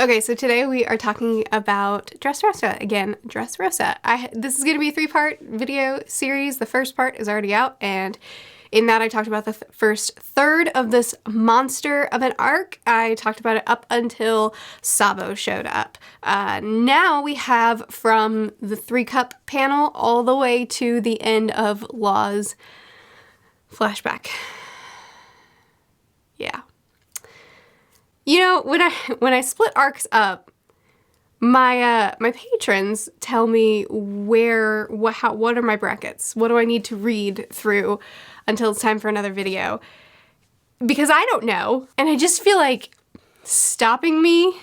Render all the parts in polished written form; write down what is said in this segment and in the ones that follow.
Okay, so today we are talking about Dressrosa again. Dressrosa. This is going to be a 3-part video series. The first part is already out, and in that I talked about the first third of this monster of an arc. I talked about it up until Sabo showed up. Now we have from the 3-cup panel all the way to the end of Law's flashback. Yeah. You know, when I split arcs up, my patrons tell me what are my brackets? What do I need to read through until it's time for another video? Because I don't know, and I just feel like stopping me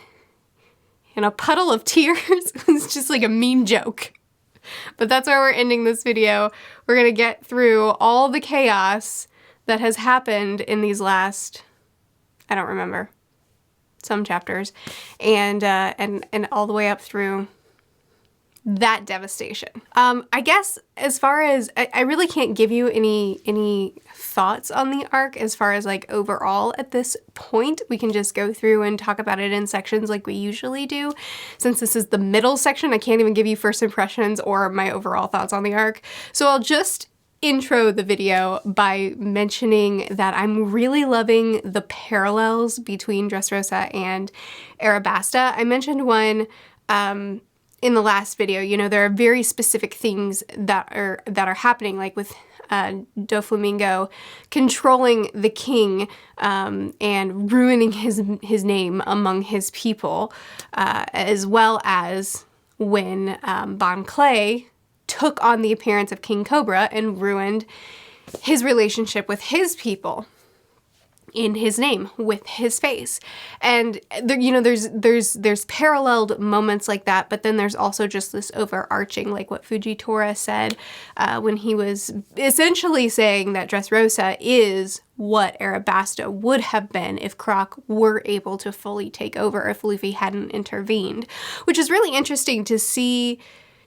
in a puddle of tears was just like a mean joke. But that's where we're ending this video. We're gonna get through all the chaos that has happened in these last, I don't remember, some chapters, and all the way up through that devastation. I guess as far as, I really can't give you any thoughts on the arc as far as like overall at this point. We can just go through and talk about it in sections like we usually do. Since this is the middle section, I can't even give you first impressions or my overall thoughts on the arc. So I'll just intro the video by mentioning that I'm really loving the parallels between Dressrosa and Arabasta. I mentioned one in the last video. You know, there are very specific things that are happening, like with Doflamingo controlling the king and ruining his name among his people, as well as when Bon Clay took on the appearance of King Cobra and ruined his relationship with his people in his name, with his face. And there, you know, there's paralleled moments like that, but then there's also just this overarching, like what Fujitora said when he was essentially saying that Dressrosa is what Arabasta would have been if Croc were able to fully take over, if Luffy hadn't intervened, which is really interesting to see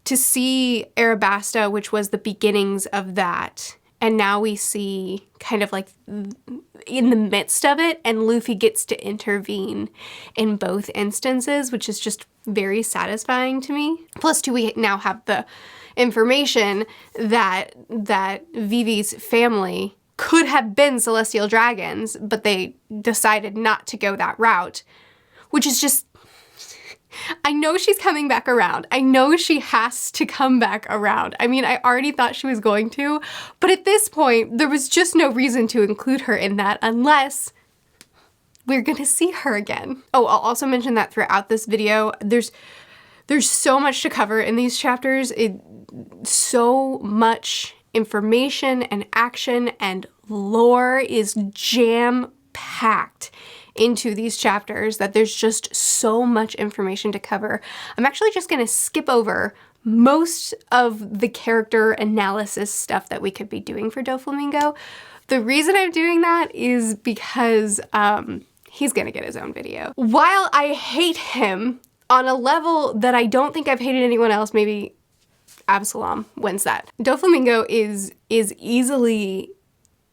Arabasta, which was the beginnings of that, and now we see kind of like in the midst of it, and Luffy gets to intervene in both instances, which is just very satisfying to me. Plus, too, we now have the information that Vivi's family could have been celestial dragons, but they decided not to go that route, which is just, I know she's coming back around. I know she has to come back around. I mean, I already thought she was going to, but at this point, there was just no reason to include her in that unless we're gonna see her again. Oh, I'll also mention that throughout this video, there's so much to cover in these chapters. So much information and action and lore is jam-packed into these chapters that there's just so much information to cover. I'm actually just gonna skip over most of the character analysis stuff that we could be doing for Doflamingo. The reason I'm doing that is because he's gonna get his own video. While I hate him on a level that I don't think I've hated anyone else, maybe Absalom wins that. Doflamingo is easily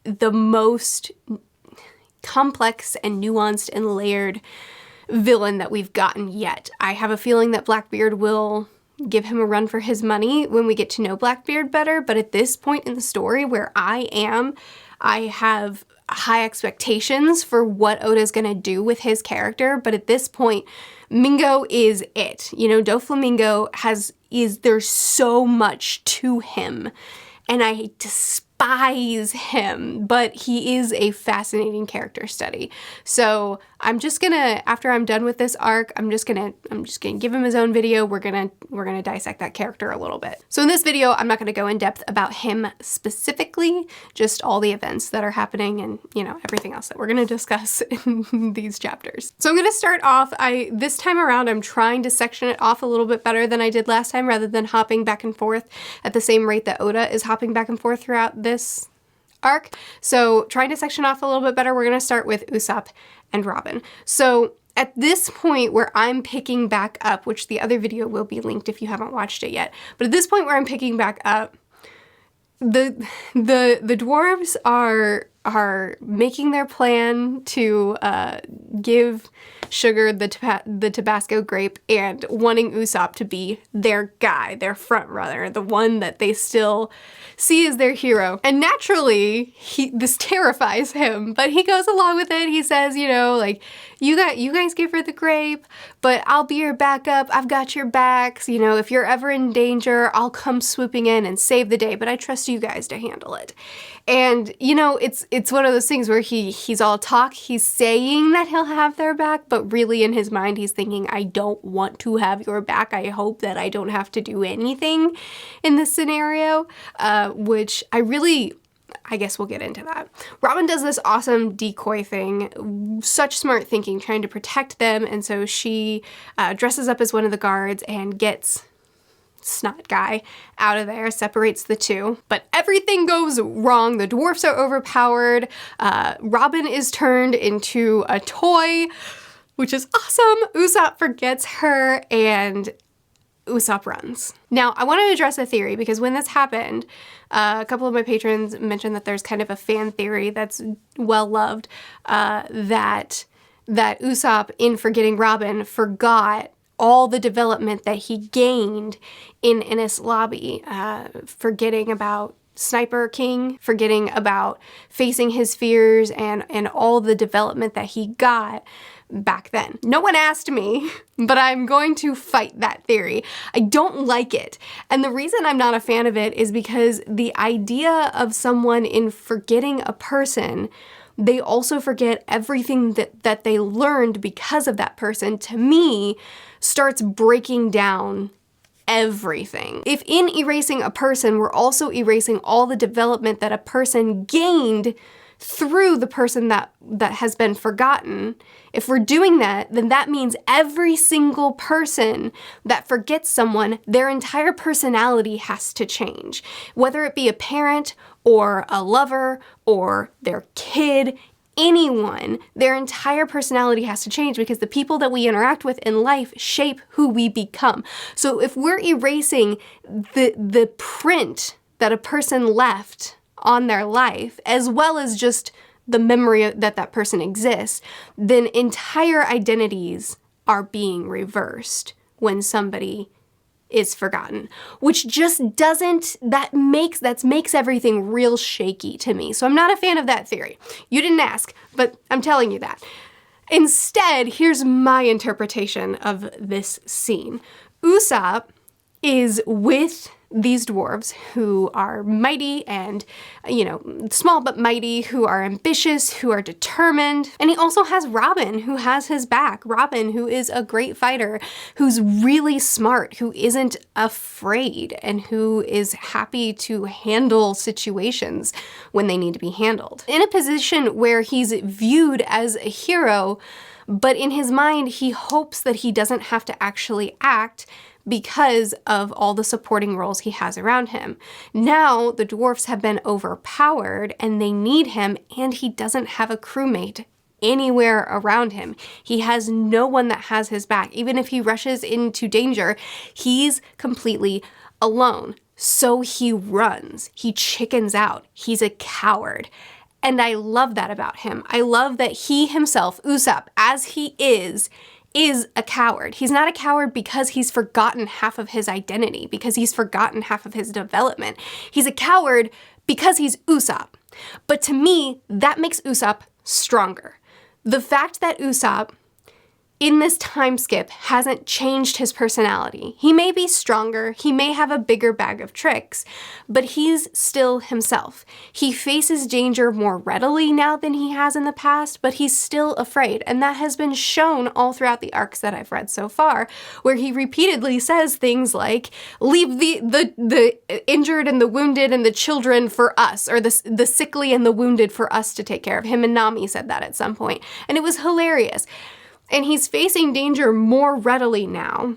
the most complex and nuanced and layered villain that we've gotten yet. I have a feeling that Blackbeard will give him a run for his money when we get to know Blackbeard better, but at this point in the story where I am, I have high expectations for what Oda's gonna do with his character, but at this point, Mingo is it. You know, Doflamingo there's so much to him, and I despise him, but he is a fascinating character study. So I'm just gonna, after I'm done with this arc, I'm just gonna give him his own video. We're gonna dissect that character a little bit. So in this video, I'm not gonna go in depth about him specifically, just all the events that are happening and, you know, everything else that we're gonna discuss in these chapters. So I'm gonna start off, this time around, I'm trying to section it off a little bit better than I did last time, rather than hopping back and forth at the same rate that Oda is hopping back and forth throughout this arc. So trying to section off a little bit better, we're gonna start with Usopp and Robin. So at this point where I'm picking back up, which the other video will be linked if you haven't watched it yet, but at this point where I'm picking back up, the dwarves are are making their plan to give Sugar the Tabasco grape and wanting Usopp to be their guy, their front runner, the one that they still see as their hero. And naturally, this terrifies him, but he goes along with it. He says, you know, like, you guys give her the grape, but I'll be your backup. I've got your backs. You know, if you're ever in danger, I'll come swooping in and save the day, but I trust you guys to handle it. And, you know, it's one of those things where he's all talk. He's saying that he'll have their back, but really in his mind, he's thinking, I don't want to have your back. I hope that I don't have to do anything in this scenario, which I guess we'll get into that. Robin does this awesome decoy thing, such smart thinking, trying to protect them. And so she dresses up as one of the guards and gets Snot Guy out of there, separates the two. But everything goes wrong. The dwarfs are overpowered. Robin is turned into a toy, which is awesome. Usopp forgets her and Usopp runs. Now, I want to address a theory because when this happened, a couple of my patrons mentioned that there's kind of a fan theory that's well loved, that Usopp, in forgetting Robin, forgot all the development that he gained in Enies Lobby, forgetting about Sniper King, forgetting about facing his fears and all the development that he got back then. No one asked me, but I'm going to fight that theory. I don't like it. And the reason I'm not a fan of it is because the idea of someone in forgetting a person, they also forget everything that they learned because of that person, to me, starts breaking down everything. If in erasing a person, we're also erasing all the development that a person gained through the person that has been forgotten, if we're doing that, then that means every single person that forgets someone, their entire personality has to change. Whether it be a parent or a lover or their kid, anyone, their entire personality has to change because the people that we interact with in life shape who we become. So if we're erasing the print that a person left on their life, as well as just the memory that person exists, then entire identities are being reversed when somebody is forgotten, which just that makes everything real shaky to me. So I'm not a fan of that theory. You didn't ask, but I'm telling you that. Instead, here's my interpretation of this scene. Usopp is with these dwarves who are mighty and, you know, small but mighty, who are ambitious, who are determined. And he also has Robin, who has his back. Robin, who is a great fighter, who's really smart, who isn't afraid, and who is happy to handle situations when they need to be handled. In a position where he's viewed as a hero, but in his mind, he hopes that he doesn't have to actually act because of all the supporting roles he has around him. Now the dwarfs have been overpowered and they need him, and he doesn't have a crewmate anywhere around him. He has no one that has his back. Even if he rushes into danger, he's completely alone. So he runs. He chickens out. He's a coward. And I love that about him. I love that he himself, Usopp, as he is a coward. He's not a coward because he's forgotten half of his identity, because he's forgotten half of his development. He's a coward because he's Usopp. But to me, that makes Usopp stronger. The fact that Usopp, in this time skip, hasn't changed his personality. He may be stronger, he may have a bigger bag of tricks, but he's still himself. He faces danger more readily now than he has in the past, but he's still afraid, and that has been shown all throughout the arcs that I've read so far, where he repeatedly says things like, leave the injured and the wounded and the children for us, or the sickly and the wounded for us to take care of. Him and Nami said that at some point, and it was hilarious. And he's facing danger more readily now,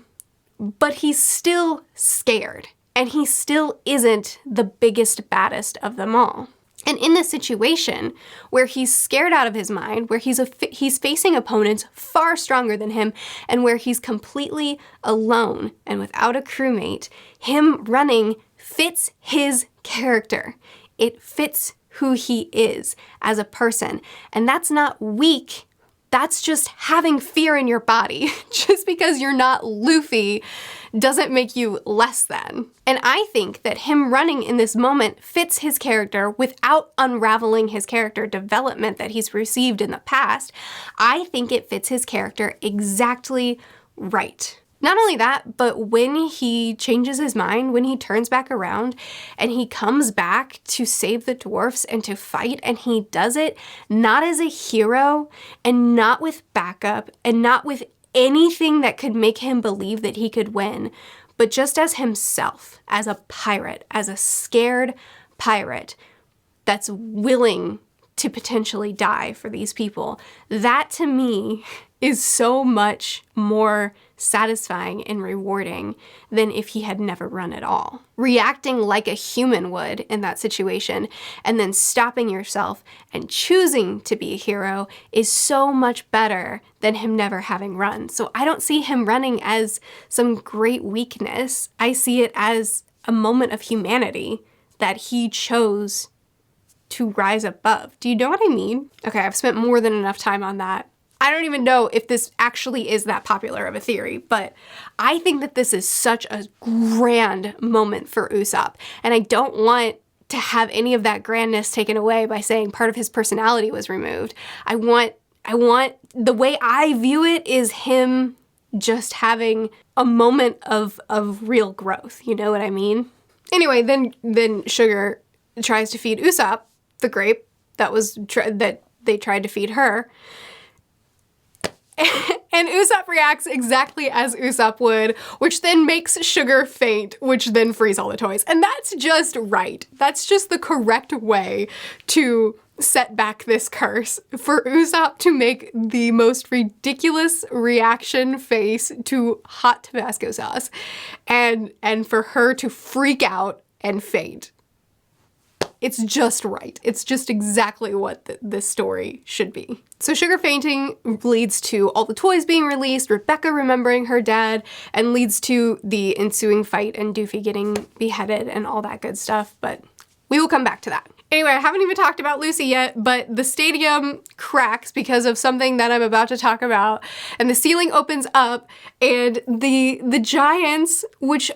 but he's still scared, and he still isn't the biggest, baddest of them all. And in this situation where he's scared out of his mind, where he's facing opponents far stronger than him, and where he's completely alone and without a crewmate, him running fits his character. It fits who he is as a person. And that's not weak. That's just having fear in your body. Just because you're not Luffy doesn't make you less than. And I think that him running in this moment fits his character without unraveling his character development that he's received in the past. I think it fits his character exactly right. Not only that, but when he changes his mind, when he turns back around and he comes back to save the dwarfs and to fight, and he does it not as a hero and not with backup and not with anything that could make him believe that he could win, but just as himself, as a pirate, as a scared pirate that's willing to potentially die for these people. That to me is so much more satisfying and rewarding than if he had never run at all. Reacting like a human would in that situation and then stopping yourself and choosing to be a hero is so much better than him never having run. So I don't see him running as some great weakness. I see it as a moment of humanity that he chose to rise above. Do you know what I mean? Okay, I've spent more than enough time on that. I don't even know if this actually is that popular of a theory, but I think that this is such a grand moment for Usopp, and I don't want to have any of that grandness taken away by saying part of his personality was removed. I want the way I view it is him just having a moment of real growth. You know what I mean? Anyway, then Sugar tries to feed Usopp the grape that they tried to feed her. And Usopp reacts exactly as Usopp would, which then makes Sugar faint, which then frees all the toys. And that's just right. That's just the correct way to set back this curse. For Usopp to make the most ridiculous reaction face to hot Tabasco sauce, and for her to freak out and faint. It's just right. It's just exactly what this story should be. So Sugar fainting leads to all the toys being released, Rebecca remembering her dad, and leads to the ensuing fight and Doofy getting beheaded and all that good stuff, but we will come back to that. Anyway, I haven't even talked about Lucy yet, but the stadium cracks because of something that I'm about to talk about, and the ceiling opens up, and the giants, which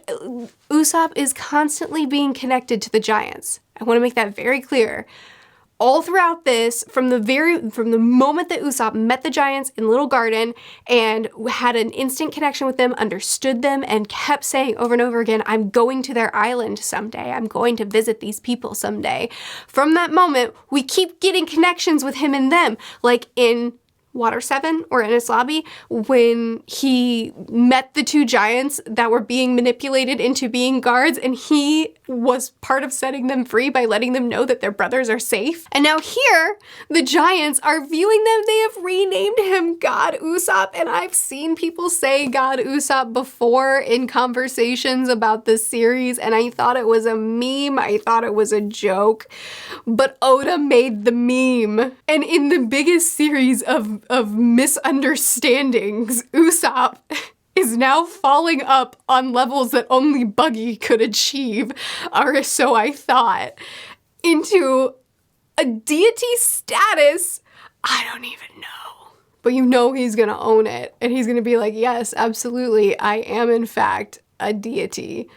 Usopp is constantly being connected to the giants. I want to make that very clear. All throughout this, from the moment that Usopp met the giants in Little Garden and had an instant connection with them, understood them, and kept saying over and over again, I'm going to their island someday. I'm going to visit these people someday. From that moment, we keep getting connections with him and them, like in Water 7 or Enies Lobby, when he met the two giants that were being manipulated into being guards, and he was part of setting them free by letting them know that their brothers are safe. And now here, the giants are viewing them. They have renamed him God Usopp, and I've seen people say God Usopp before in conversations about this series, and I thought it was a meme. I thought it was a joke, but Oda made the meme. And in the biggest series of misunderstandings, Usopp is now falling up on levels that only Buggy could achieve, or so I thought, into a deity status. I don't even know. But you know he's gonna own it, and he's gonna be like, yes, absolutely, I am in fact a deity.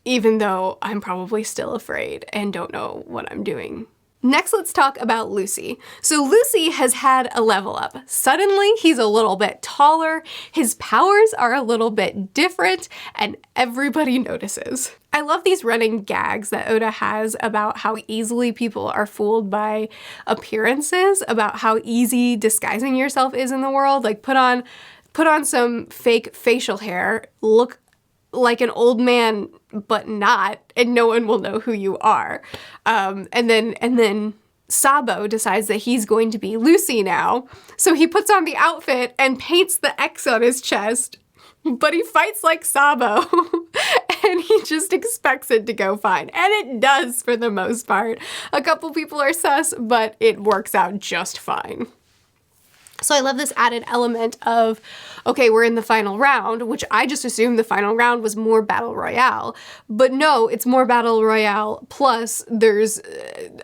Even though I'm probably still afraid and don't know what I'm doing. Next, let's talk about Lucy. So Lucy has had a level up. Suddenly, he's a little bit taller, his powers are a little bit different, and everybody notices. I love these running gags that Oda has about how easily people are fooled by appearances, about how easy disguising yourself is in the world. Like put on some fake facial hair, look like an old man, but not, and no one will know who you are. And then Sabo decides that he's going to be Lucy now. So he puts on the outfit and paints the X on his chest, but he fights like Sabo. And he just expects it to go fine. And it does for the most part. A couple people are sus, but it works out just fine. So I love this added element of, okay, we're in the final round, which I just assumed the final round was more battle royale. But no, it's more battle royale, plus there's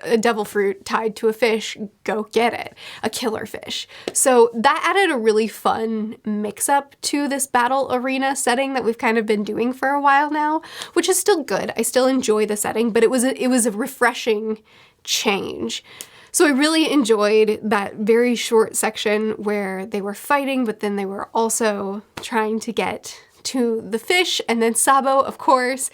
a devil fruit tied to a fish. Go get it. A killer fish. So that added a really fun mix-up to this battle arena setting that we've kind of been doing for a while now, which is still good. I still enjoy the setting, but it was a refreshing change. So I really enjoyed that very short section where they were fighting, but then they were also trying to get to the fish, and then Sabo, of course,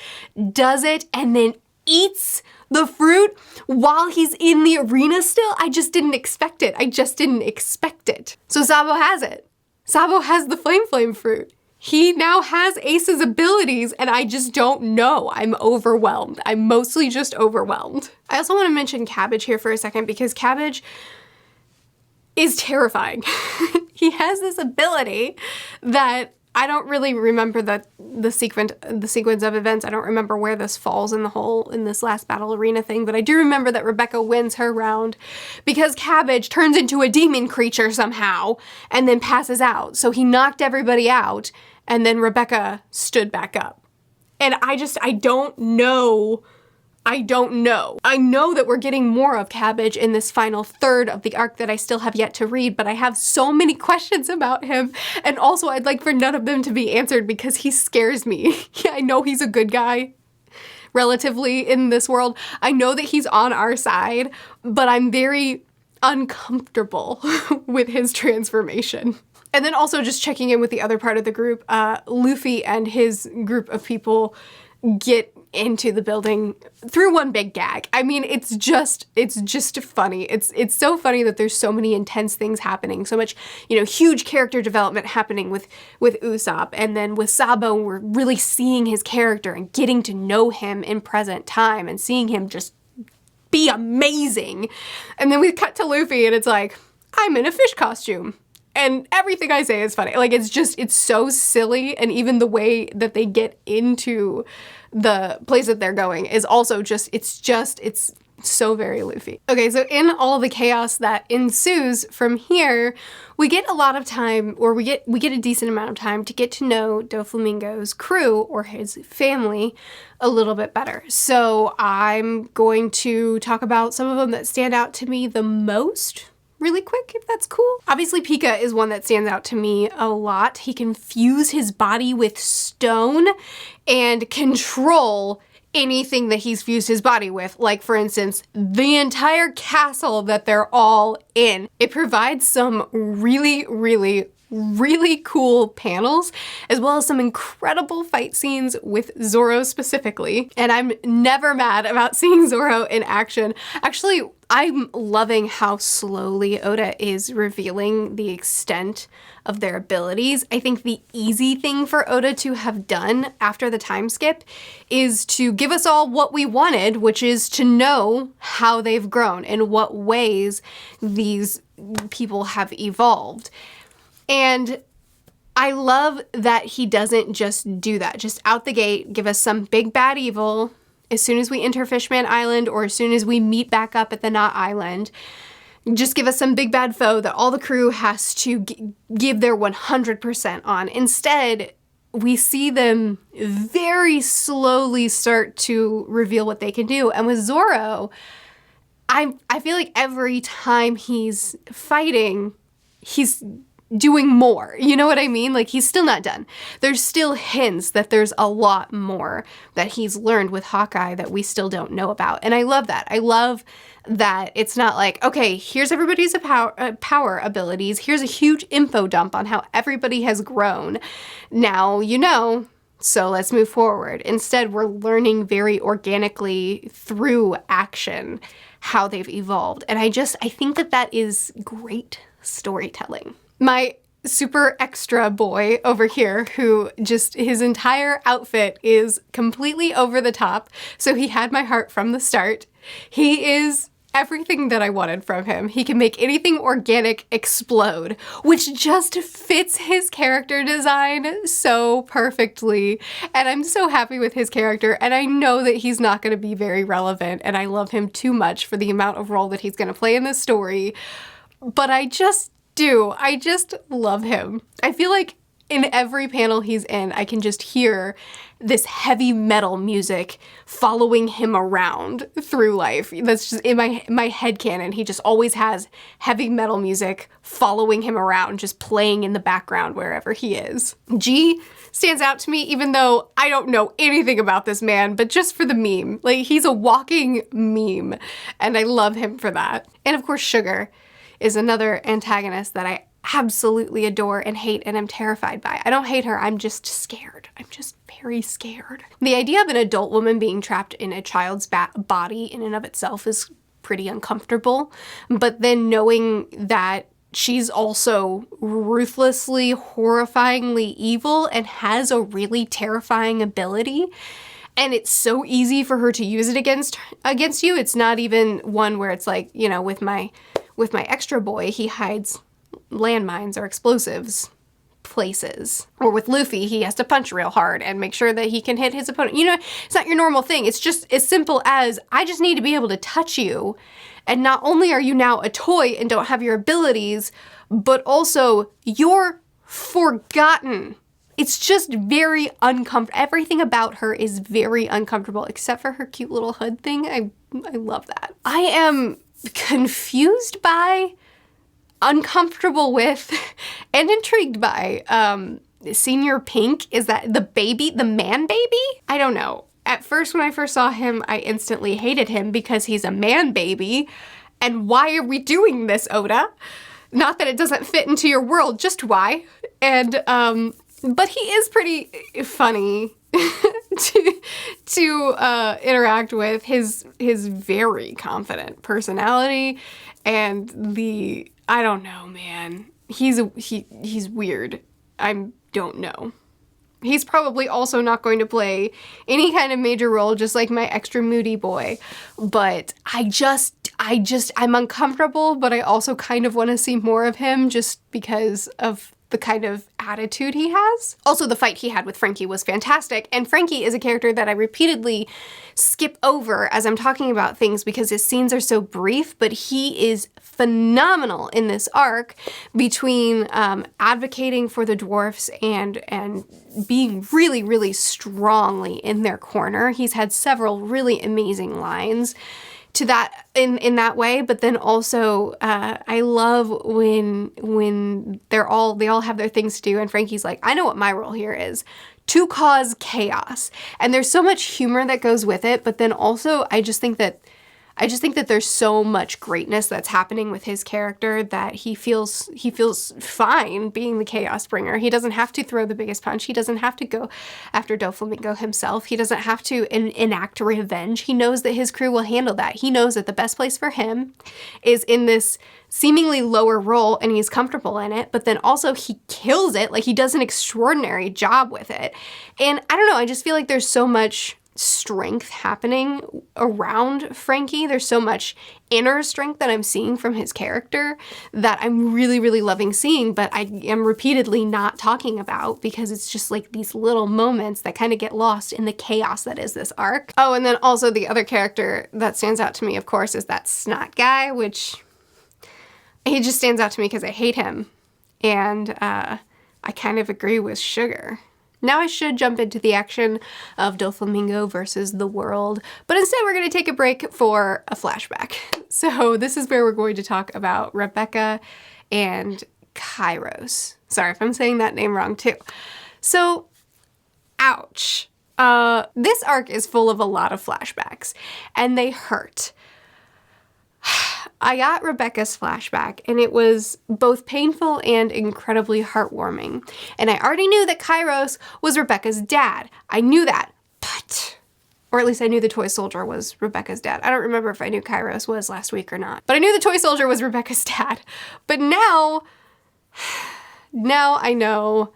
does it and then eats the fruit while he's in the arena still. I just didn't expect it. So Sabo has it. Sabo has the flame fruit. He now has Ace's abilities, and I just don't know. I'm overwhelmed. I'm mostly just overwhelmed. I also want to mention Cabbage here for a second because Cabbage is terrifying. He has this ability that I don't really remember the sequence of events. I don't remember where this falls in this last battle arena thing, but I do remember that Rebecca wins her round because Cabbage turns into a demon creature somehow and then passes out. So he knocked everybody out, and then Rebecca stood back up. And I don't know. I know that we're getting more of Cabbage in this final third of the arc that I still have yet to read, but I have so many questions about him. And also I'd like for none of them to be answered because he scares me. I know he's a good guy, relatively, in this world. I know that he's on our side, but I'm very uncomfortable with his transformation. And then also just checking in with the other part of the group, Luffy and his group of people get into the building through one big gag. I mean, it's just funny. It's so funny that there's so many intense things happening, so much, huge character development happening with Usopp, and then with Sabo, we're really seeing his character and getting to know him in present time and seeing him just be amazing. And then we cut to Luffy and it's like, I'm in a fish costume. And everything I say is funny. Like, it's so silly. And even the way that they get into the place that they're going is also it's so very Luffy. Okay, so in all the chaos that ensues from here, we get a lot of time, or we get a decent amount of time to get to know Doflamingo's crew, or his family, a little bit better. So I'm going to talk about some of them that stand out to me the most really quick, if that's cool. Obviously, Pika is one that stands out to me a lot. He can fuse his body with stone and control anything that he's fused his body with. Like, for instance, the entire castle that they're all in. It provides some really, really, really cool panels, as well as some incredible fight scenes with Zoro specifically. And I'm never mad about seeing Zoro in action. Actually, I'm loving how slowly Oda is revealing the extent of their abilities. I think the easy thing for Oda to have done after the time skip is to give us all what we wanted, which is to know how they've grown and what ways these people have evolved. And I love that he doesn't just do that. Just out the gate, give us some big bad evil as soon as we enter Fishman Island, or as soon as we meet back up at the Knot Island. Just give us some big bad foe that all the crew has to give their 100% on. Instead, we see them very slowly start to reveal what they can do. And with Zoro, I feel like every time he's fighting, he's doing more. You know what I mean? Like, he's still not done. There's still hints that there's a lot more that he's learned with Hawkeye that we still don't know about. And I love that. I love that it's not like, okay, here's everybody's power abilities. Here's a huge info dump on how everybody has grown. Now you know, so let's move forward. Instead, we're learning very organically through action how they've evolved. And I think that is great storytelling. My super extra boy over here, who just, his entire outfit is completely over the top, so he had my heart from the start. He is everything that I wanted from him. He can make anything organic explode, which just fits his character design so perfectly. And I'm so happy with his character, and I know that he's not going to be very relevant, and I love him too much for the amount of role that he's going to play in this story. But I just do. I just love him. I feel like in every panel he's in, I can just hear this heavy metal music following him around through life. That's just in my headcanon. He just always has heavy metal music following him around, just playing in the background wherever he is. G stands out to me, even though I don't know anything about this man, but just for the meme. Like, he's a walking meme, and I love him for that. And of course, Sugar is another antagonist that I absolutely adore and hate and am terrified by. I don't hate her, I'm just scared. I'm just very scared. The idea of an adult woman being trapped in a child's body in and of itself is pretty uncomfortable, but then knowing that she's also ruthlessly, horrifyingly evil and has a really terrifying ability, and it's so easy for her to use it against you. It's not even one where it's like, you know, with my extra boy, he hides landmines or explosives places. Or with Luffy, he has to punch real hard and make sure that he can hit his opponent. You know, it's not your normal thing. It's just as simple as, I just need to be able to touch you. And not only are you now a toy and don't have your abilities, but also you're forgotten. It's just very uncomfortable. Everything about her is very uncomfortable, except for her cute little hood thing. I love that. I am confused by, uncomfortable with, and intrigued by Senior Pink. Is that the baby, the man baby? I don't know. At first, when I first saw him, I instantly hated him because he's a man baby. And why are we doing this, Oda? Not that it doesn't fit into your world, just why? And but he is pretty funny to interact with. His very confident personality and the, I don't know, man. He's weird. I don't know. He's probably also not going to play any kind of major role, just like my extra moody boy. But I'm uncomfortable, but I also kind of want to see more of him just because of the kind of attitude he has. Also, the fight he had with Frankie was fantastic, and Frankie is a character that I repeatedly skip over as I'm talking about things because his scenes are so brief, but he is phenomenal in this arc between advocating for the dwarfs and being really, really strongly in their corner. He's had several really amazing lines to that in that way, but then also I love when they all have their things to do and Frankie's like, I know what my role here is, to cause chaos. And there's so much humor that goes with it, but then also I just think that there's so much greatness that's happening with his character that he feels fine being the chaos bringer. He doesn't have to throw the biggest punch. He doesn't have to go after Doflamingo himself. He doesn't have to enact revenge. He knows that his crew will handle that. He knows that the best place for him is in this seemingly lower role and he's comfortable in it, but then also he kills it. Like, he does an extraordinary job with it. And I don't know, I just feel like there's so much strength happening around Frankie. There's so much inner strength that I'm seeing from his character that I'm really, really loving seeing, but I am repeatedly not talking about because it's just like these little moments that kind of get lost in the chaos that is this arc. Oh, and then also the other character that stands out to me, of course, is that Snot guy, which he just stands out to me because I hate him. And I kind of agree with Sugar. Now I should jump into the action of Doflamingo versus the world, but instead we're going to take a break for a flashback. So this is where we're going to talk about Rebecca and Kyros. Sorry if I'm saying that name wrong too. So, ouch. This arc is full of a lot of flashbacks, and they hurt. I got Rebecca's flashback, and it was both painful and incredibly heartwarming. And I already knew that Kyros was Rebecca's dad. I knew that, but, or at least I knew the toy soldier was Rebecca's dad. I don't remember if I knew Kyros was last week or not, but I knew the toy soldier was Rebecca's dad. But now I know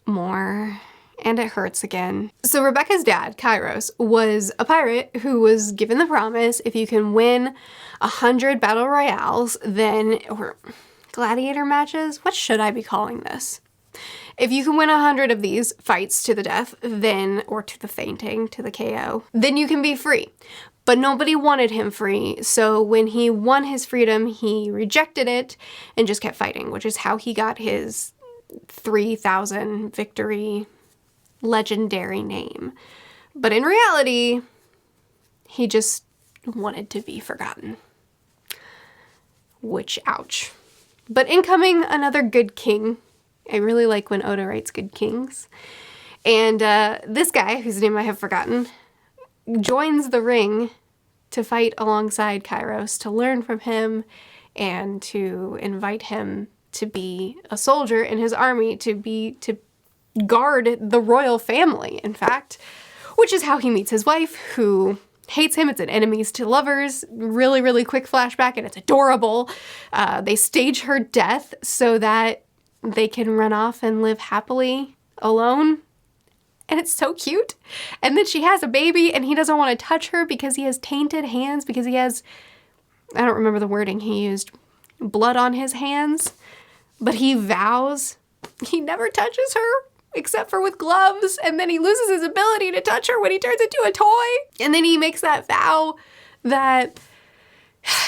more. And it hurts again. So Rebecca's dad, Kyros, was a pirate who was given the promise, if you can win 100 battle royales, then, or gladiator matches? What should I be calling this? If you can win 100 of these fights to the death, then, or to the fainting, to the KO, then you can be free. But nobody wanted him free, so when he won his freedom, he rejected it and just kept fighting, which is how he got his 3,000 victory legendary name. But in reality, he just wanted to be forgotten. Which, ouch. But incoming, another good king. I really like when Oda writes good kings. And this guy, whose name I have forgotten, joins the ring to fight alongside Kyros, to learn from him and to invite him to be a soldier in his army, to guard the royal family, in fact, which is how he meets his wife, who hates him. It's an enemies to lovers, really, really quick flashback, and it's adorable. They stage her death so that they can run off and live happily alone. And it's so cute. And then she has a baby and he doesn't want to touch her because he has tainted hands, because he has, I don't remember the wording he used, blood on his hands. But he vows he never touches her except for with gloves. And then he loses his ability to touch her when he turns into a toy. And then he makes that vow that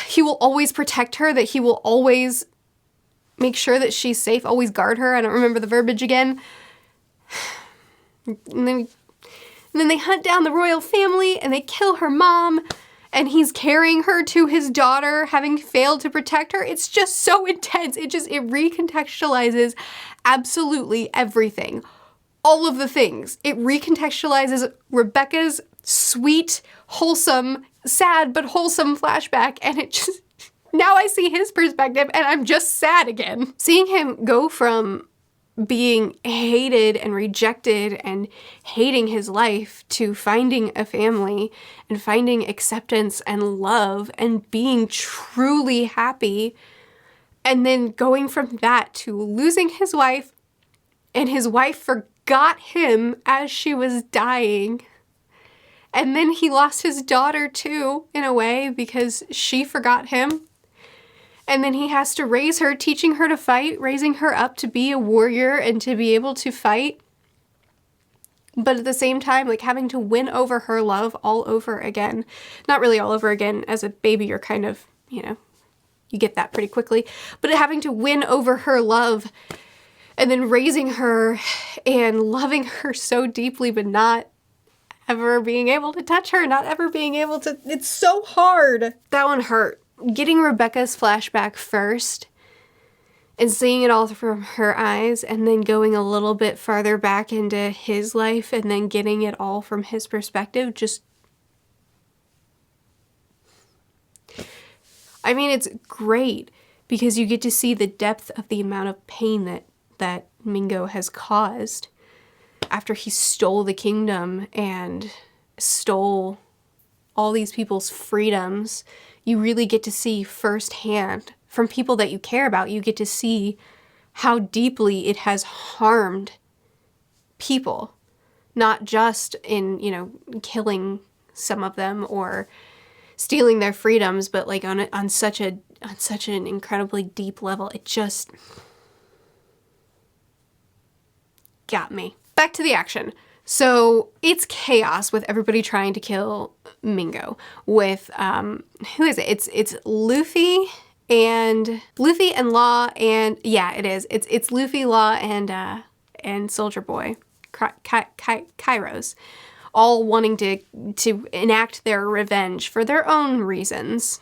he will always protect her, that he will always make sure that she's safe, always guard her. I don't remember the verbiage again. And then they hunt down the royal family and they kill her mom, and he's carrying her to his daughter, having failed to protect her. It's just so intense. It recontextualizes absolutely everything. All of the things. It recontextualizes Rebecca's sweet, wholesome, sad but wholesome flashback, and it just, now I see his perspective and I'm just sad again. Seeing him go from being hated and rejected and hating his life to finding a family and finding acceptance and love and being truly happy, and then going from that to losing his wife, and his wife forgot him as she was dying, and then he lost his daughter too, in a way, because she forgot him. And then he has to raise her, teaching her to fight, raising her up to be a warrior and to be able to fight. But at the same time, like, having to win over her love all over again. Not really all over again. As a baby, you're kind of, you get that pretty quickly. But having to win over her love and then raising her and loving her so deeply, but not ever being able to touch her, not ever being able to, it's so hard. That one hurt. Getting Rebecca's flashback first and seeing it all from her eyes, and then going a little bit farther back into his life and then getting it all from his perspective, just, I mean, it's great because you get to see the depth of the amount of pain that Mingo has caused after he stole the kingdom and stole all these people's freedoms. You really get to see firsthand from people that you care about, you get to see how deeply it has harmed people, not just in, killing some of them or stealing their freedoms, but like on such an incredibly deep level. It just got me. Back to the action. So it's chaos with everybody trying to kill Mingo. With who is it? It's Luffy and Law, and yeah, it is. It's Luffy, Law, and Soldier Boy, Kyros, all wanting to enact their revenge for their own reasons.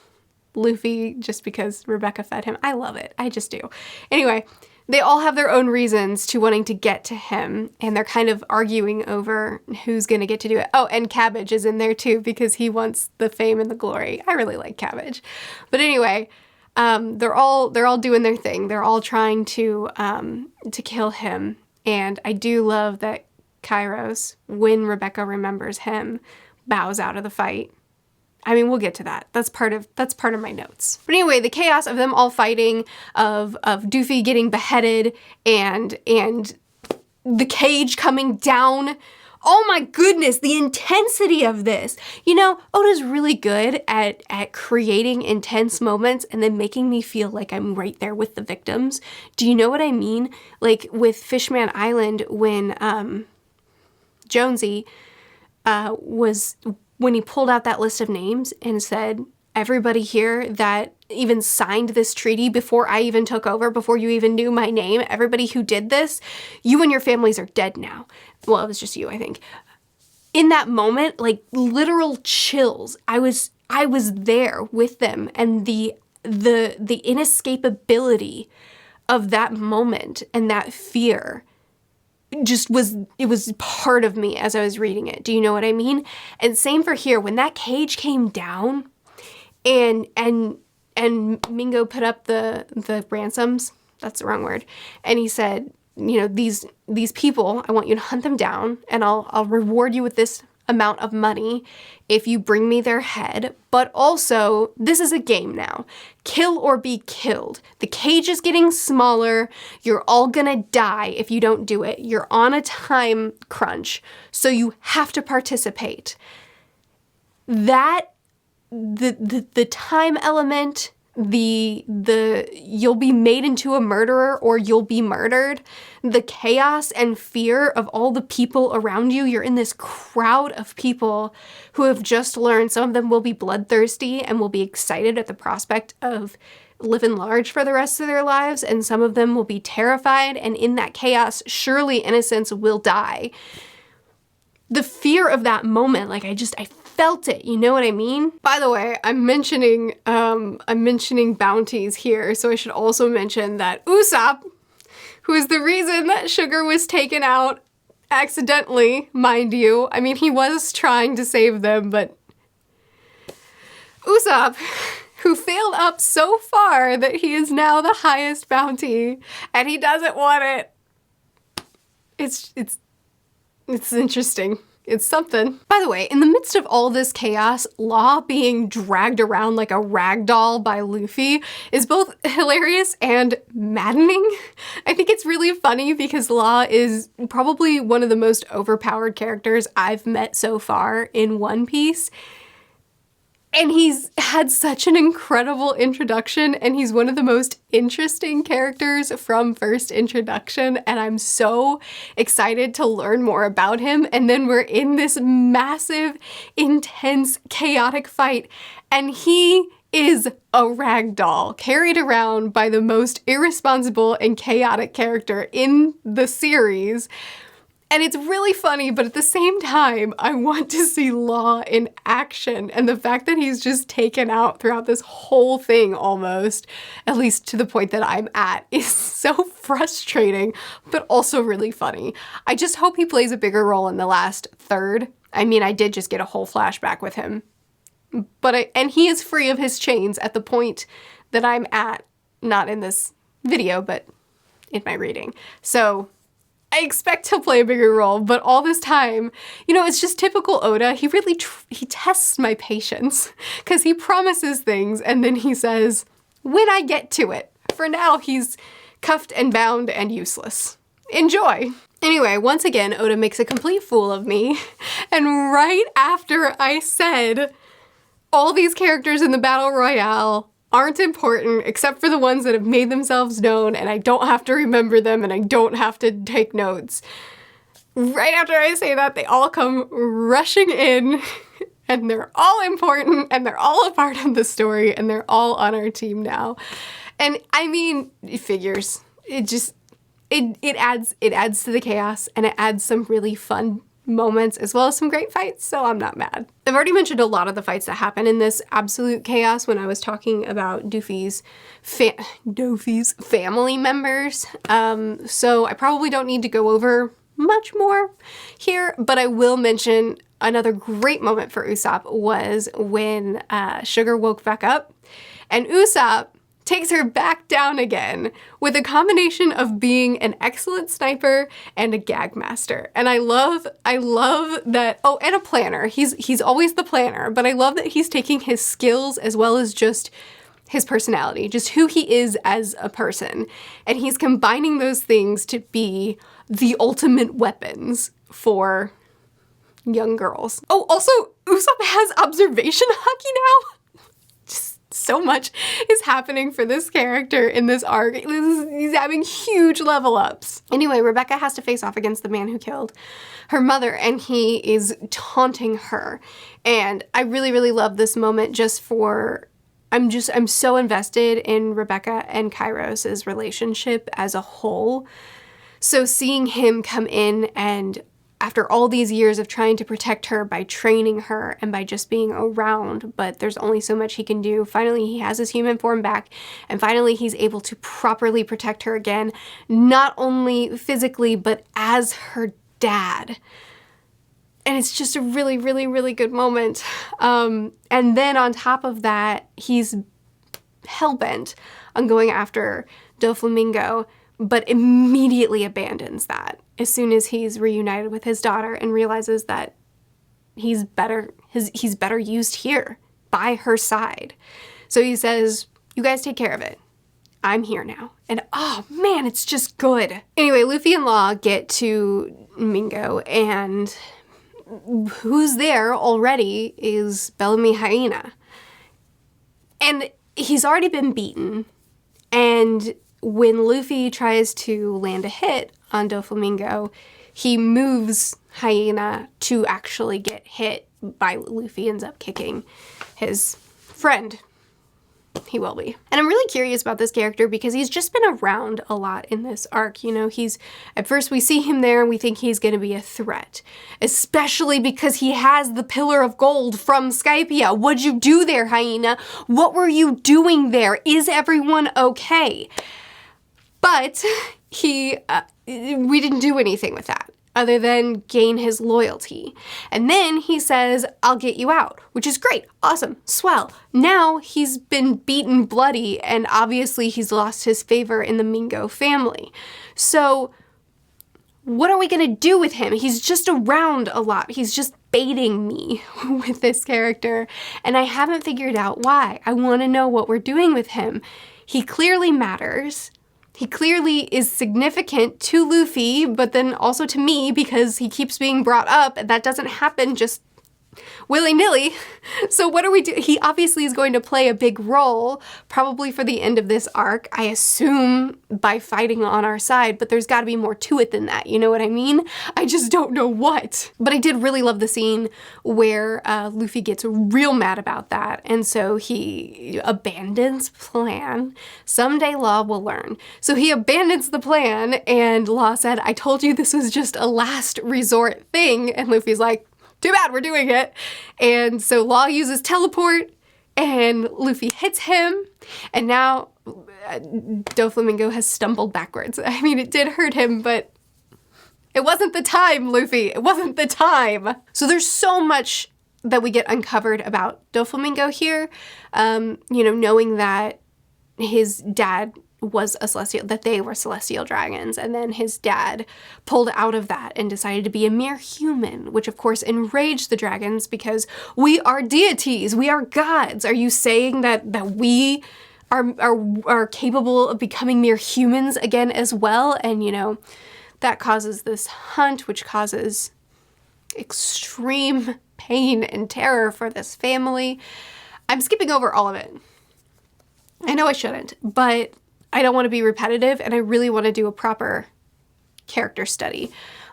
Luffy just because Rebecca fed him. I love it. I just do. Anyway. They all have their own reasons to wanting to get to him, and they're kind of arguing over who's going to get to do it. Oh, and Cabbage is in there too because he wants the fame and the glory. I really like Cabbage. But anyway, they're all doing their thing. They're all trying to kill him, and I do love that Kyros, when Rebecca remembers him, bows out of the fight. I mean, we'll get to that. That's part of my notes. But anyway, the chaos of them all fighting, of Doofy getting beheaded, and the cage coming down Oh my goodness, the intensity of this. You know, Oda's really good at creating intense moments and then making me feel like I'm right there with the victims. Do you know what I mean? Like with Fishman Island when Jonesy when he pulled out that list of names and said, everybody here that even signed this treaty before I even took over, before you even knew my name, everybody who did this, you and your families are dead now. Well, it was just you, I think. In that moment, like literal chills. I was there with them, and the inescapability of that moment and that fear it was part of me as I was reading it. Do you know what I mean? And same for here. When that cage came down and Mingo put up the ransoms, that's the wrong word, and he said, you know, these people, I want you to hunt them down, and I'll reward you with this amount of money if you bring me their head. But also, this is a game now. Kill or be killed. The cage is getting smaller. You're all gonna die if you don't do it. You're on a time crunch, so you have to participate. That the time element, the you'll be made into a murderer or you'll be murdered, the chaos and fear of all the people around you. You're in this crowd of people who have just learned. Some of them will be bloodthirsty and will be excited at the prospect of living large for the rest of their lives, and some of them will be terrified, and in that chaos, surely innocence will die. The fear of that moment, like I felt it, you know what I mean? By the way, I'm mentioning bounties here, so I should also mention that Usopp, who is the reason that Sugar was taken out accidentally, mind you. I mean, he was trying to save them, but Usopp, who failed up so far that he is now the highest bounty, and he doesn't want it. It's interesting. It's something. By the way, in the midst of all this chaos, Law being dragged around like a rag doll by Luffy is both hilarious and maddening. I think it's really funny because Law is probably one of the most overpowered characters I've met so far in One Piece. And he's had such an incredible introduction, and he's one of the most interesting characters from first introduction, and I'm so excited to learn more about him. And then we're in this massive, intense, chaotic fight, and he is a rag doll carried around by the most irresponsible and chaotic character in the series. And it's really funny, but at the same time, I want to see Law in action. And the fact that he's just taken out throughout this whole thing almost, at least to the point that I'm at, is so frustrating, but also really funny. I just hope he plays a bigger role in the last third. I mean, I did just get a whole flashback with him. And he is free of his chains at the point that I'm at, not in this video, but in my reading. So I expect he'll play a bigger role, but all this time, you know, it's just typical Oda. He really he tests my patience because he promises things and then he says, when I get to it. For now, he's cuffed and bound and useless. Enjoy. Anyway, once again, Oda makes a complete fool of me. And right after I said all these characters in the Battle Royale aren't important except for the ones that have made themselves known, and I don't have to remember them and I don't have to take notes. Right after I say that, they all come rushing in and they're all important and they're all a part of the story and they're all on our team now. And I mean, it figures. It adds to the chaos, and it adds some really fun moments as well as some great fights, so I'm not mad. I've already mentioned a lot of the fights that happen in this absolute chaos when I was talking about Doofy's family members, so I probably don't need to go over much more here, but I will mention another great moment for Usopp was when Sugar woke back up, and Usopp takes her back down again with a combination of being an excellent sniper and a gag master. And I love that, oh, and a planner. He's always the planner, but I love that he's taking his skills as well as just his personality, just who he is as a person. And he's combining those things to be the ultimate weapons for young girls. Oh, also, Usopp has observation hockey now. Just so much is happening for this character in this arc. He's having huge level ups. Anyway, Rebecca has to face off against the man who killed her mother, and he is taunting her. And I really, really love this moment just for, I'm so invested in Rebecca and Kyros' relationship as a whole. So seeing him come in and after all these years of trying to protect her by training her and by just being around, but there's only so much he can do. Finally, he has his human form back, and finally he's able to properly protect her again, not only physically, but as her dad. And it's just a really, really, really good moment. And then on top of that, he's hell-bent on going after Doflamingo, but immediately abandons that as soon as he's reunited with his daughter and realizes that he's better used here by her side. So he says, you guys take care of it. I'm here now. And oh man, it's just good. Anyway, Luffy and Law get to Mingo, and who's there already is Bellamy Hyena. And he's already been beaten, and when Luffy tries to land a hit on Doflamingo, he moves Hyena to actually get hit by Luffy, ends up kicking his friend. He will be. And I'm really curious about this character because he's just been around a lot in this arc. You know, at first we see him there and we think he's going to be a threat, especially because he has the pillar of gold from Skypiea. What'd you do there, Hyena? What were you doing there? Is everyone okay? But we didn't do anything with that other than gain his loyalty. And then he says, I'll get you out, which is great, awesome, swell. Now he's been beaten bloody, and obviously he's lost his favor in the Mingo family. So what are we gonna do with him? He's just around a lot. He's just baiting me with this character, and I haven't figured out why. I wanna know what we're doing with him. He clearly matters. He clearly is significant to Luffy, but then also to me because he keeps being brought up, and that doesn't happen just willy-nilly. So what do we do? He obviously is going to play a big role, probably for the end of this arc, I assume by fighting on our side, but there's got to be more to it than that, you know what I mean? I just don't know what. But I did really love the scene where Luffy gets real mad about that, and so he abandons plan. Someday Law will learn. So he abandons the plan, and Law said, I told you this was just a last resort thing, and Luffy's like, too bad, we're doing it. And so Law uses teleport, and Luffy hits him, and now Doflamingo has stumbled backwards. I mean, it did hurt him, but it wasn't the time, Luffy. It wasn't the time. So there's so much that we get uncovered about Doflamingo here, you know, knowing that his dad was a celestial, that they were celestial dragons, and then his dad pulled out of that and decided to be a mere human, which of course enraged the dragons because we are deities, we are gods. Are you saying that we are capable of becoming mere humans again as well? And you know, that causes this hunt, which causes extreme pain and terror for this family. I'm skipping over all of it. I know I shouldn't, but I don't want to be repetitive, and I really want to do a proper character study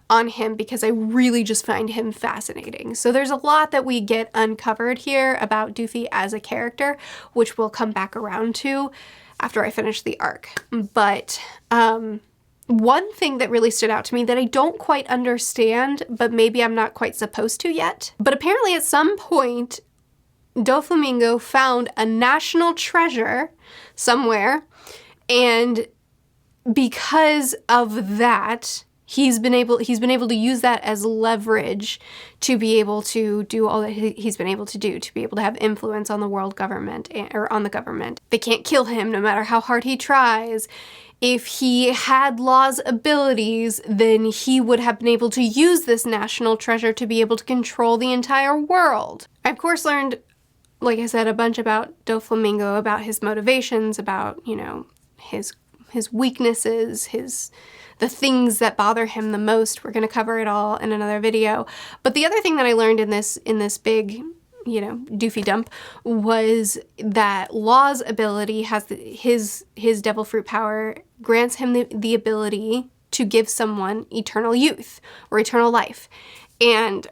on him because I really just find him fascinating. So there's a lot that we get uncovered here about Doofy as a character, which we'll come back around to after I finish the arc. But one thing that really stood out to me that I don't quite understand, but maybe I'm not quite supposed to yet, but apparently at some point Doflamingo found a national treasure somewhere, and because of that, he's been able to use that as leverage to be able to do all that he's been able to do, to be able to have influence on the world government, or on the government. They can't kill him no matter how hard he tries. If he had Law's abilities, then he would have been able to use this national treasure to be able to control the entire world. I, of course, learned, like I said, a bunch about Doflamingo, about his motivations, about, you know, his his weaknesses, the things that bother him the most. We're going to cover it all in another video. But the other thing that I learned in this big, doofy dump was that Law's ability has his devil fruit power grants him the ability to give someone eternal youth or eternal life. And,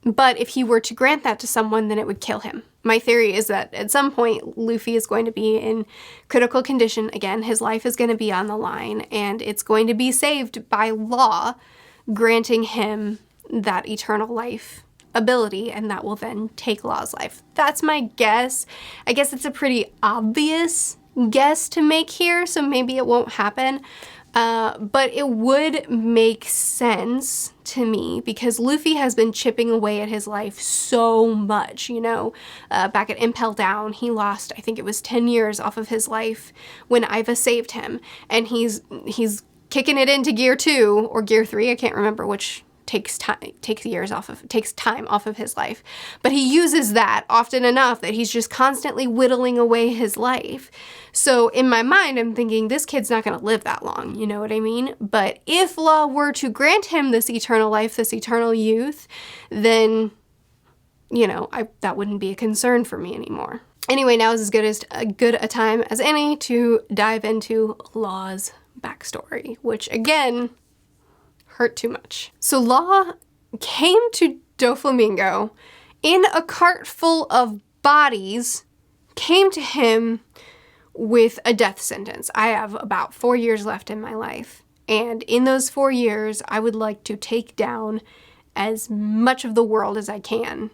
but if he were to grant that to someone, then it would kill him. My theory is that at some point, Luffy is going to be in critical condition again. His life is going to be on the line, and it's going to be saved by Law granting him that eternal life ability, and that will then take Law's life. That's my guess. I guess it's a pretty obvious guess to make here, so maybe it won't happen. But it would make sense to me because Luffy has been chipping away at his life so much, back at Impel Down, he lost, I think it was 10 years off of his life when Iva saved him. And he's kicking it into Gear 2 or Gear 3, I can't remember which takes time off of his life. But he uses that often enough that he's just constantly whittling away his life. So in my mind, I'm thinking this kid's not going to live that long, you know what I mean? But if Law were to grant him this eternal life, this eternal youth, then, that wouldn't be a concern for me anymore. Anyway, now is as good a time as any to dive into Law's backstory, which again, hurt too much. So Law came to Doflamingo in a cart full of bodies, came to him with a death sentence. I have about 4 years left in my life, and in those 4 years, I would like to take down as much of the world as I can.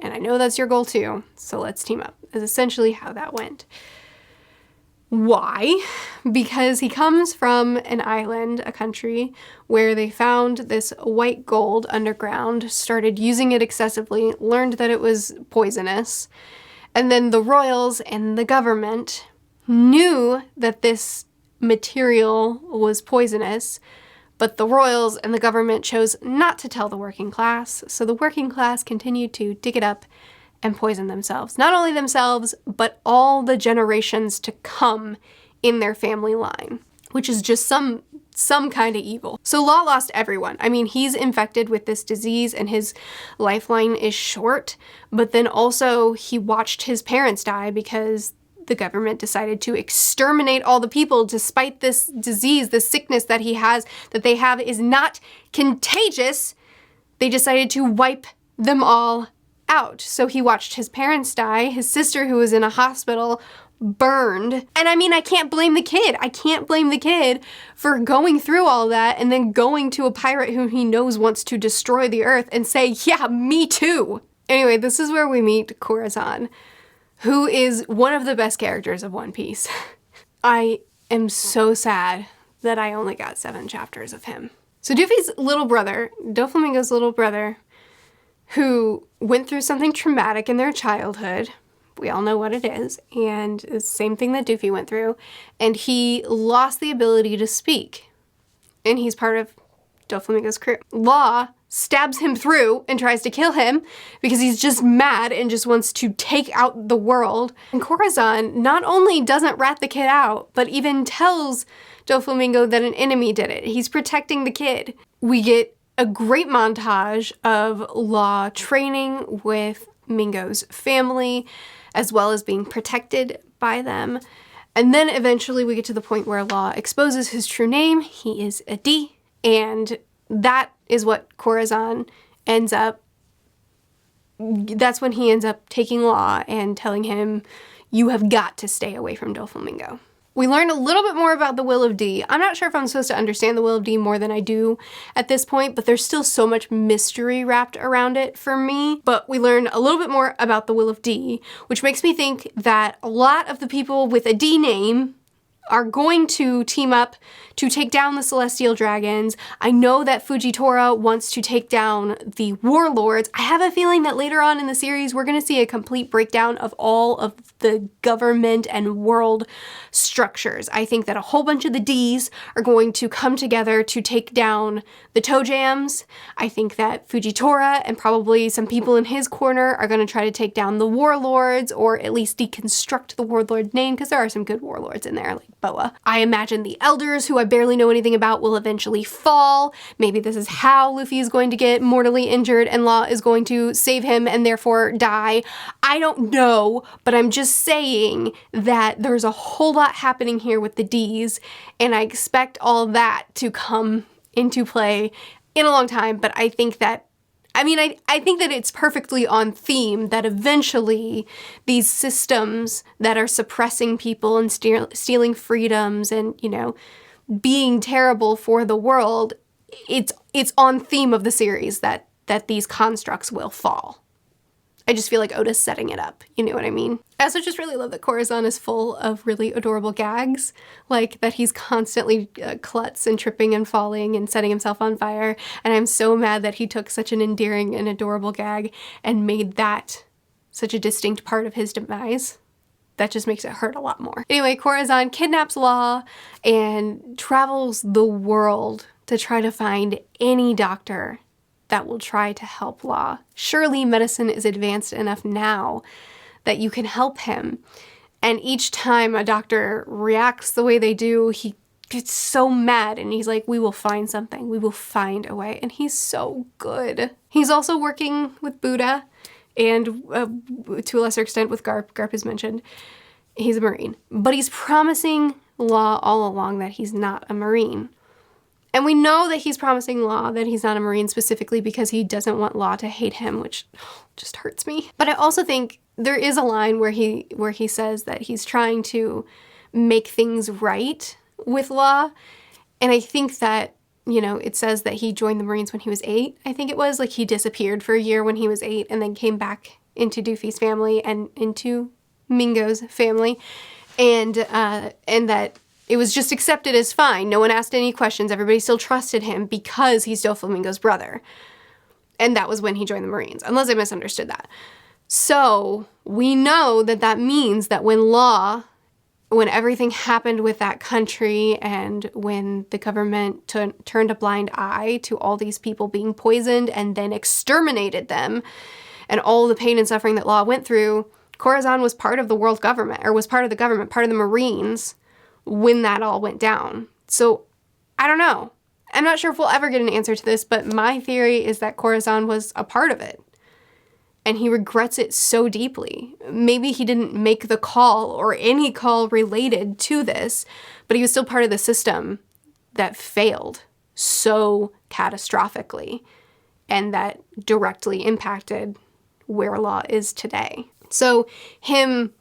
And I know that's your goal too, so let's team up, is essentially how that went. Why? Because he comes from an island, a country, where they found this white gold underground, started using it excessively, learned that it was poisonous, and then the royals and the government knew that this material was poisonous, but the royals and the government chose not to tell the working class, so the working class continued to dig it up and poison themselves. Not only themselves, but all the generations to come in their family line, which is just some kind of evil. So Law lost everyone. I mean, he's infected with this disease and his lifeline is short, but then also he watched his parents die because the government decided to exterminate all the people despite this disease, this sickness that they have is not contagious. They decided to wipe them all out. So he watched his parents die, his sister who was in a hospital burned. And I mean, I can't blame the kid. I can't blame the kid for going through all that and then going to a pirate who he knows wants to destroy the earth and say, yeah, me too. Anyway, this is where we meet Corazon, who is one of the best characters of One Piece. I am so sad that I only got 7 chapters of him. So Doofy's little brother, Doflamingo's little brother, who went through something traumatic in their childhood. We all know what it is. And it's the same thing that Doofy went through. And he lost the ability to speak. And he's part of Doflamingo's crew. Law stabs him through and tries to kill him because he's just mad and just wants to take out the world. And Corazon not only doesn't rat the kid out, but even tells Doflamingo that an enemy did it. He's protecting the kid. We get a great montage of Law training with Mingo's family, as well as being protected by them. And then eventually we get to the point where Law exposes his true name. He is a D, and that is what Corazon ends up, that's when he ends up taking Law and telling him, you have got to stay away from Doflamingo. We learn a little bit more about the Will of D. I'm not sure if I'm supposed to understand the Will of D more than I do at this point, but there's still so much mystery wrapped around it for me. But we learn a little bit more about the Will of D, which makes me think that a lot of the people with a D name are going to team up to take down the Celestial Dragons. I know that Fujitora wants to take down the Warlords. I have a feeling that later on in the series, we're gonna see a complete breakdown of all of the government and world structures. I think that a whole bunch of the Ds are going to come together to take down the Toe Jams. I think that Fujitora and probably some people in his corner are gonna try to take down the Warlords, or at least deconstruct the Warlord name, because there are some good Warlords in there, like boa. I imagine the elders, who I barely know anything about, will eventually fall. Maybe this is how Luffy is going to get mortally injured and Law is going to save him and therefore die. I don't know, but I'm just saying that there's a whole lot happening here with the D's, and I expect all that to come into play in a long time, but I think that I think that it's perfectly on theme that eventually these systems that are suppressing people and stealing freedoms and, you know, being terrible for the world, it's on theme of the series that these constructs will fall. I just feel like Oda's setting it up, you know what I mean? I also just really love that Corazon is full of really adorable gags, like that he's constantly klutz and tripping and falling and setting himself on fire, and I'm so mad that he took such an endearing and adorable gag and made that such a distinct part of his demise. That just makes it hurt a lot more. Anyway, Corazon kidnaps Law and travels the world to try to find any doctor that will try to help Law. Surely medicine is advanced enough now that you can help him. And each time a doctor reacts the way they do, he gets so mad and he's like, we will find something. We will find a way. And he's so good. He's also working with Buddha and to a lesser extent with Garp. Garp is mentioned. He's a Marine. But he's promising Law all along that he's not a Marine. And we know that he's promising Law that he's not a Marine specifically because he doesn't want Law to hate him, which just hurts me. But I also think there is a line where he says that he's trying to make things right with Law. And I think that, you know, it says that he joined the Marines when he was 8, I think it was. Like, he disappeared for a year when he was 8 and then came back into Doofy's family and into Mingo's family. And that it was just accepted as fine. No one asked any questions. Everybody still trusted him because he's Doflamingo's brother. And that was when he joined the Marines, unless I misunderstood that. So we know that that means that when everything happened with that country and when the government turned a blind eye to all these people being poisoned and then exterminated them and all the pain and suffering that Law went through, Corazon was part of the world government, or was part of the government, part of the Marines, when that all went down. So I don't know. I'm not sure if we'll ever get an answer to this, but my theory is that Corazon was a part of it. And he regrets it so deeply. Maybe he didn't make the call or any call related to this, but he was still part of the system that failed so catastrophically and that directly impacted where Law is today. So him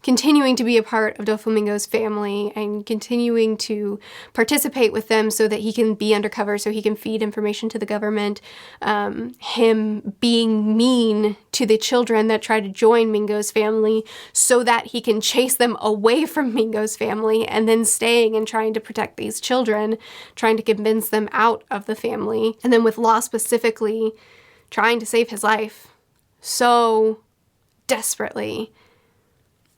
continuing to be a part of Doflamingo's family and continuing to participate with them so that he can be undercover, so he can feed information to the government, him being mean to the children that try to join Mingo's family so that he can chase them away from Mingo's family, and then staying and trying to protect these children, trying to convince them out of the family, and then with Law specifically trying to save his life so desperately.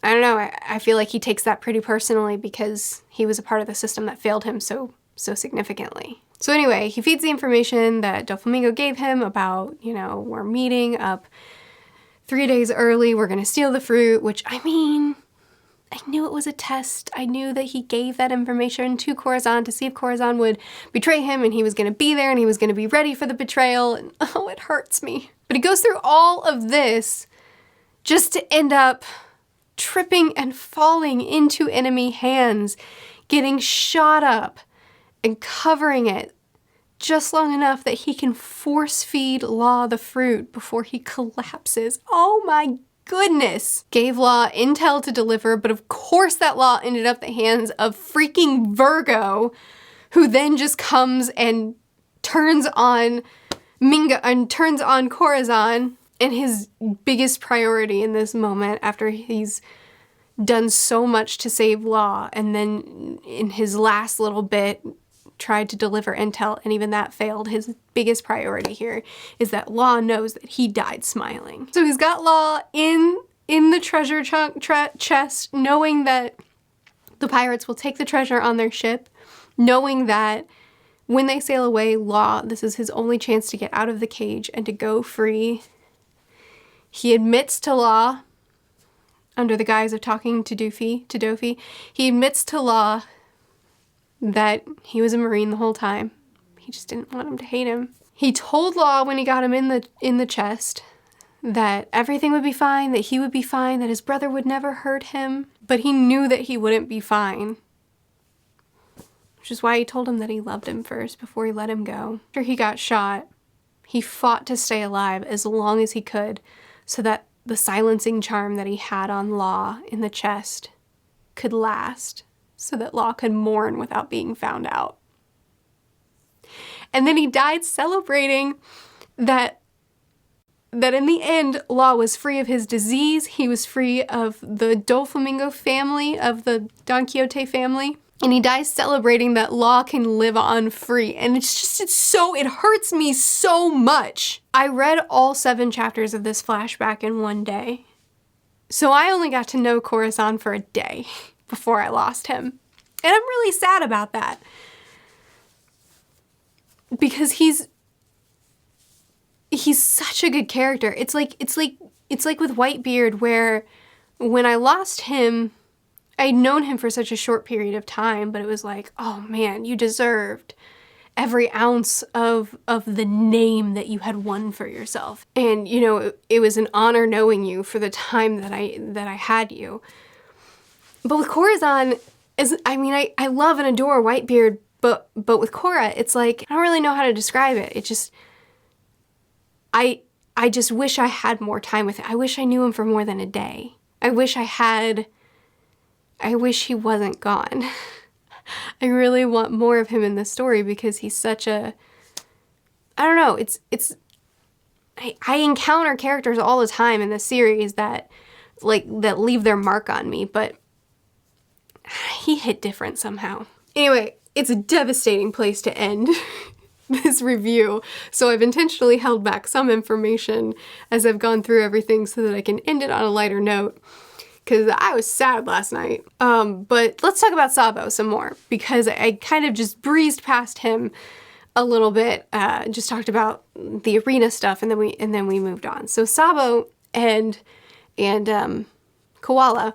I don't know, I feel like he takes that pretty personally because he was a part of the system that failed him so significantly. So anyway, he feeds the information that Doflamingo gave him about, you know, we're meeting up 3 days early, we're gonna steal the fruit, which, I mean, I knew it was a test. I knew that he gave that information to Corazon to see if Corazon would betray him, and he was gonna be there and he was gonna be ready for the betrayal, and oh, it hurts me. But he goes through all of this just to end up tripping and falling into enemy hands, getting shot up and covering it just long enough that he can force feed Law the fruit before he collapses. Oh my goodness. Gave Law intel to deliver, but of course that Law ended up at the hands of freaking Virgo, who then just comes and turns on Mingo and turns on Corazon. And his biggest priority in this moment, after he's done so much to save Law, and then in his last little bit tried to deliver intel, and even that failed, his biggest priority here is that Law knows that he died smiling. So he's got Law in the treasure chest, knowing that the pirates will take the treasure on their ship, knowing that when they sail away, Law, this is his only chance to get out of the cage and to go free. He admits to Law, under the guise of talking to Doofy, he admits to Law that he was a Marine the whole time. He just didn't want him to hate him. He told Law when he got him in the chest that everything would be fine, that he would be fine, that his brother would never hurt him, but he knew that he wouldn't be fine. Which is why he told him that he loved him first before he let him go. After he got shot, he fought to stay alive as long as he could so that the silencing charm that he had on Law in the chest could last, so that Law could mourn without being found out. And then he died celebrating that in the end, Law was free of his disease. He was free of the Doflamingo family, of the Don Quixote family. And he dies celebrating that Law can live on free. And it hurts me so much. I read all 7 chapters of this flashback in one day. So I only got to know Corazon for a day before I lost him. And I'm really sad about that. Because he's such a good character. It's like with Whitebeard, where when I lost him, I'd known him for such a short period of time, but it was like, oh man, you deserved every ounce of the name that you had won for yourself. And, you know, it was an honor knowing you for the time that I had you. But with Corazon, I love and adore Whitebeard, but with Cora, it's like, I don't really know how to describe it. It just, I just wish I had more time with him. I wish I knew him for more than a day. I wish he wasn't gone. I really want more of him in this story because he's such a, I don't know, I encounter characters all the time in this series that leave their mark on me, but he hit different somehow. Anyway, it's a devastating place to end this review, so I've intentionally held back some information as I've gone through everything so that I can end it on a lighter note, because I was sad last night. But let's talk about Sabo some more, because I kind of just breezed past him a little bit, just talked about the arena stuff, and then we moved on. So Sabo and Koala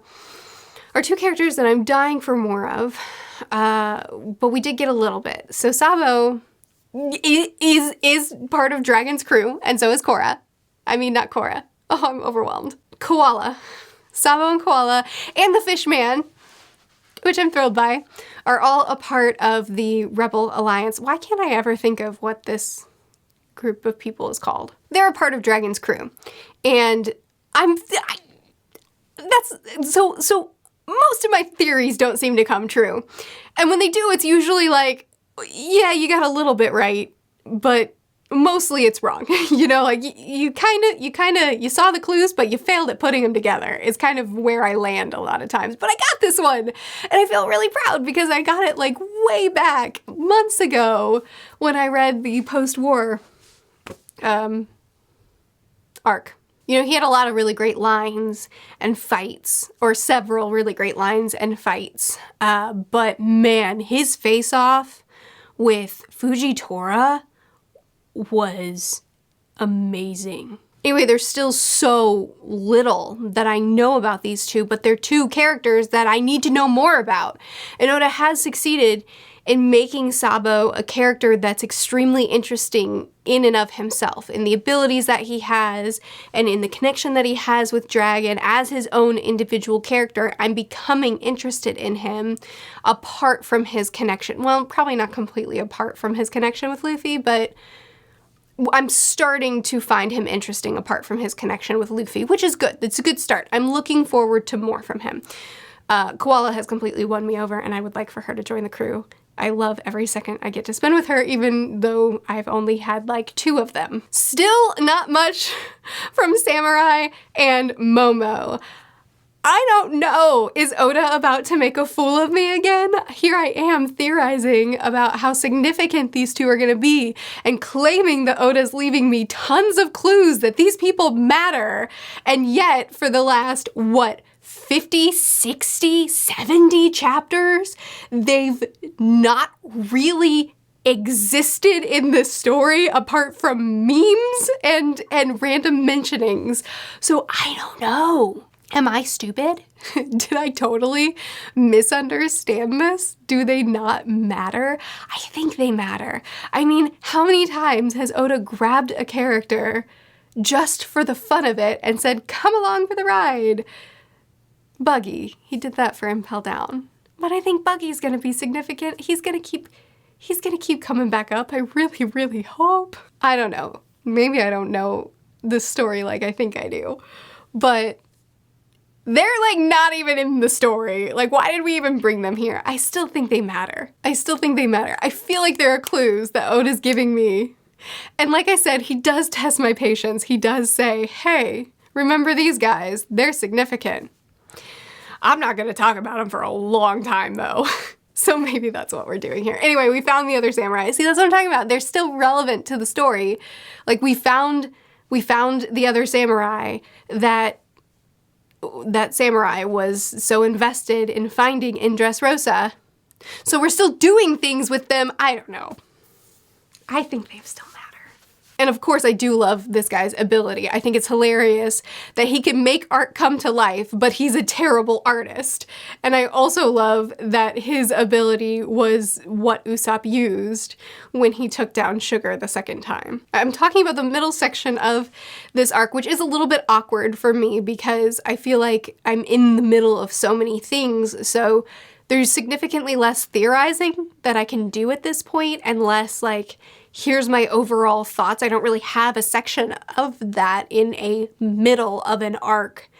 are 2 characters that I'm dying for more of, but we did get a little bit. So Sabo is part of Dragon's crew, and so is Cora. I mean, not Cora. Oh, I'm overwhelmed. Koala. Sabo and Koala and the Fish Man, which I'm thrilled by, are all a part of the Rebel Alliance. Why can't I ever think of what this group of people is called? They're a part of Dragon's crew. And so most of my theories don't seem to come true. And when they do, it's usually like, yeah, you got a little bit right, but mostly it's wrong. You know, like you saw the clues, but you failed at putting them together. It's kind of where I land a lot of times. But I got this one, and I feel really proud because I got it like way back months ago when I read the post-war arc. You know, he had a lot of really great lines and fights, or several really great lines and fights. But man, his face-off with Fujitora was amazing. Anyway, there's still so little that I know about these 2, but they're 2 characters that I need to know more about. And Oda has succeeded in making Sabo a character that's extremely interesting in and of himself, in the abilities that he has, and in the connection that he has with Dragon as his own individual character. I'm becoming interested in him apart from his connection. Well, probably not completely apart from his connection with Luffy, but I'm starting to find him interesting apart from his connection with Luffy, which is good. It's a good start. I'm looking forward to more from him. Koala has completely won me over, and I would like for her to join the crew. I love every second I get to spend with her, even though I've only had like 2 of them. Still not much from Samurai and Momo. I don't know. Is Oda about to make a fool of me again? Here I am theorizing about how significant these 2 are going to be and claiming that Oda's leaving me tons of clues that these people matter. And yet, for the last, 50, 60, 70 chapters, they've not really existed in this story apart from memes and random mentionings. So I don't know. Am I stupid? Did I totally misunderstand this? Do they not matter? I think they matter. I mean, how many times has Oda grabbed a character just for the fun of it and said, come along for the ride? Buggy, he did that for Impel Down. But I think Buggy's gonna be significant. He's gonna keep coming back up. I really, really hope. I don't know. Maybe I don't know the story like I think I do. But they're like not even in the story. Like, why did we even bring them here? I still think they matter. I still think they matter. I feel like there are clues that Oda's giving me. And like I said, he does test my patience. He does say, hey, remember these guys? They're significant. I'm not gonna talk about them for a long time though. So maybe that's what we're doing here. Anyway, we found the other samurai. See, that's what I'm talking about. They're still relevant to the story. Like we found the other samurai that samurai was so invested in finding in Dressrosa. So we're still doing things with them. I don't know. I think they still matter. And of course, I do love this guy's ability. I think it's hilarious that he can make art come to life, but he's a terrible artist. And I also love that his ability was what Usopp used when he took down Sugar the second time. I'm talking about the middle section of this arc, which is a little bit awkward for me because I feel like I'm in the middle of so many things. So there's significantly less theorizing that I can do at this point and less like, here's my overall thoughts. I don't really have a section of that in a middle of an arc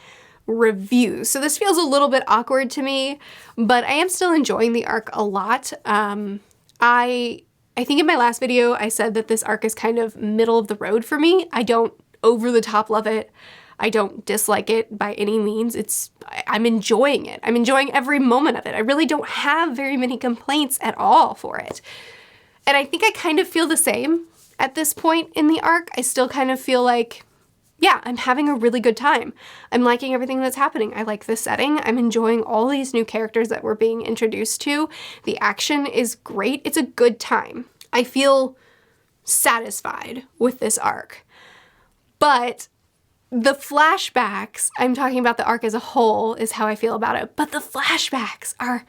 review. So this feels a little bit awkward to me, but I am still enjoying the arc a lot. I think in my last video, I said that this arc is kind of middle of the road for me. I don't over the top love it. I don't dislike it by any means. I'm enjoying it. I'm enjoying every moment of it. I really don't have very many complaints at all for it. And I think I kind of feel the same at this point in the arc. I still kind of feel like, yeah, I'm having a really good time. I'm liking everything that's happening. I like the setting. I'm enjoying all these new characters that we're being introduced to. The action is great. It's a good time. I feel satisfied with this arc. But the flashbacks, I'm talking about the arc as a whole, is how I feel about it. But the flashbacks are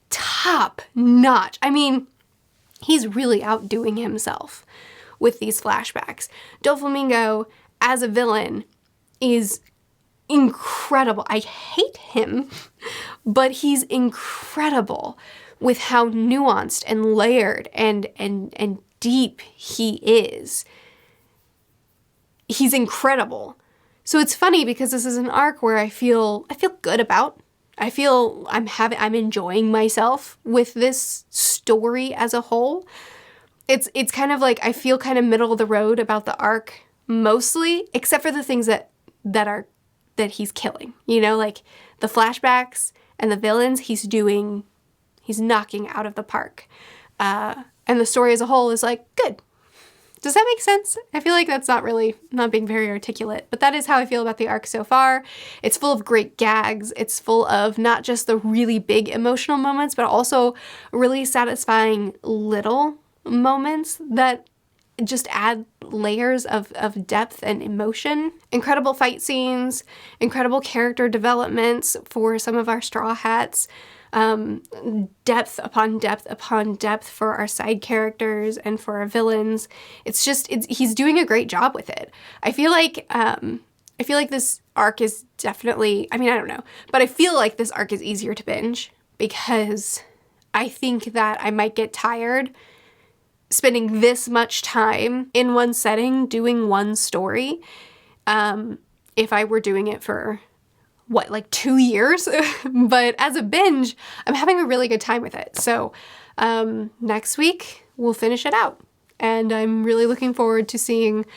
top notch. I mean, he's really outdoing himself with these flashbacks. Doflamingo, as a villain, is incredible. I hate him, but he's incredible with how nuanced and layered and deep he is. He's incredible. So it's funny because this is an arc where I feel good about. I feel I'm enjoying myself with this story as a whole. It's kind of like I feel kind of middle of the road about the arc mostly, except for the things that he's killing. You know, like the flashbacks and the villains he's knocking out of the park. And the story as a whole is like, good. Does that make sense? I feel like that's not being very articulate, but that is how I feel about the arc so far. It's full of great gags. It's full of not just the really big emotional moments, but also really satisfying little moments that just add layers of depth and emotion. Incredible fight scenes, incredible character developments for some of our Straw Hats. Depth upon depth upon depth for our side characters and for our villains. He's doing a great job with it. I feel like this arc is definitely, I mean, I don't know, but I feel like this arc is easier to binge because I think that I might get tired spending this much time in one setting doing one story. If I were doing it for like 2 years, but as a binge, I'm having a really good time with it. So next week we'll finish it out. And I'm really looking forward to seeing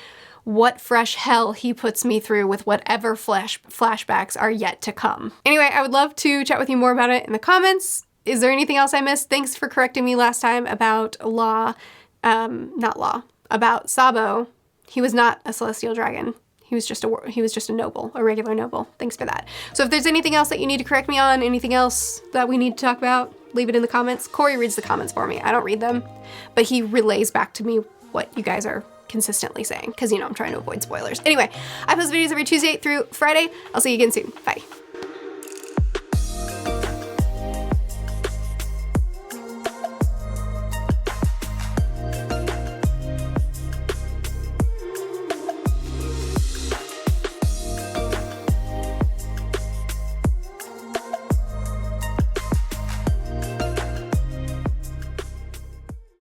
what fresh hell he puts me through with whatever flashbacks are yet to come. Anyway, I would love to chat with you more about it in the comments. Is there anything else I missed? Thanks for correcting me last time about about Sabo. He was not a celestial dragon. He was just a noble, a regular noble. Thanks for that. So if there's anything else that you need to correct me on, anything else that we need to talk about, leave it in the comments. Corey reads the comments for me. I don't read them, but he relays back to me what you guys are consistently saying, because, you know, I'm trying to avoid spoilers. Anyway, I post videos every Tuesday through Friday. I'll see you again soon. Bye.